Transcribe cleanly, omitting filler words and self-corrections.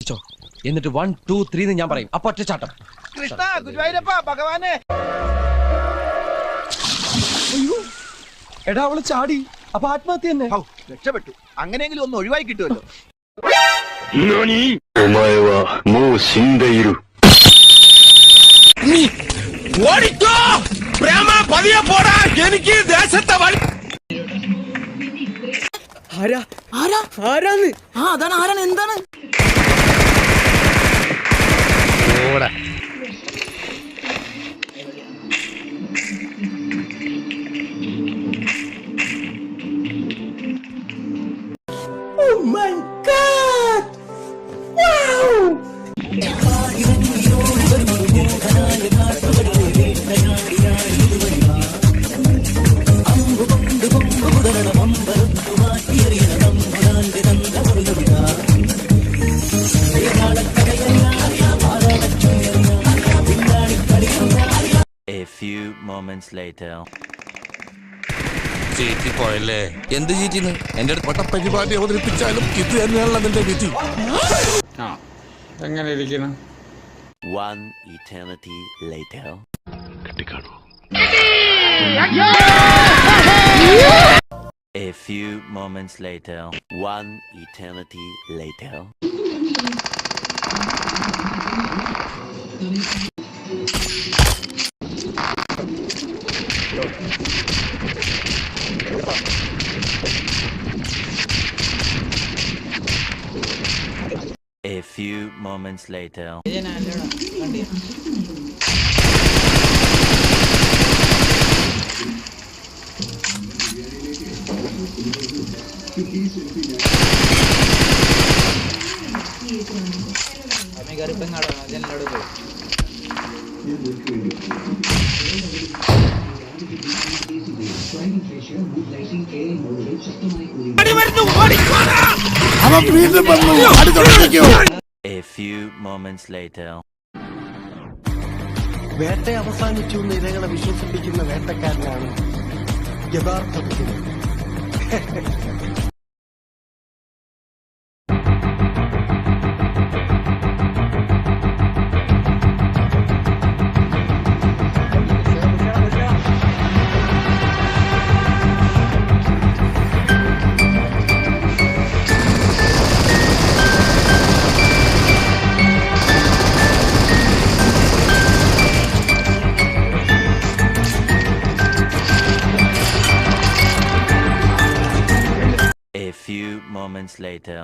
ശ്രദ്ധിച്ചോ. എന്നിട്ട് 1 2 3 ഞാൻ പറയും. അപ്പൊ ഒറ്റച്ചാട്ടം. കൃഷ്ണ ഗുരുവായൂരപ്പ ഭഗവാനെ. അയ്യോ എടാ അവള് ചാടി. അപ്പൊ ആത്മഹത്യ തന്നെ. രക്ഷപ്പെട്ടു. അങ്ങനെയെങ്കിലും ഒന്ന് ഒഴിവായി കിട്ടുമല്ലോ. എനിക്ക് ദേശത്തെ ആരാന്ന്? അതാണ് ആരാണ് എന്താണ്? Oh my God! Wow! A few moments later. ചേച്ചി പോയല്ലേ? എന്ത് ചേച്ചിന്ന് എന്റെ അടുത്ത് പരിപാടി അവതരിപ്പിച്ചാലും ഇത് തന്നെയാണല്ലോ അതിന്റെ വിധി. എങ്ങനെ ഇരിക്കണം? One eternity later. A few moments later. One eternity later. A few moments later. A few moments later. വേട്ട അവസാനിച്ചു എന്ന് ഇരകളെ വിശ്വസിപ്പിക്കുന്ന വേട്ടക്കാരനാണ് യഥാർത്ഥ ബുദ്ധിമാൻ. A few moments later.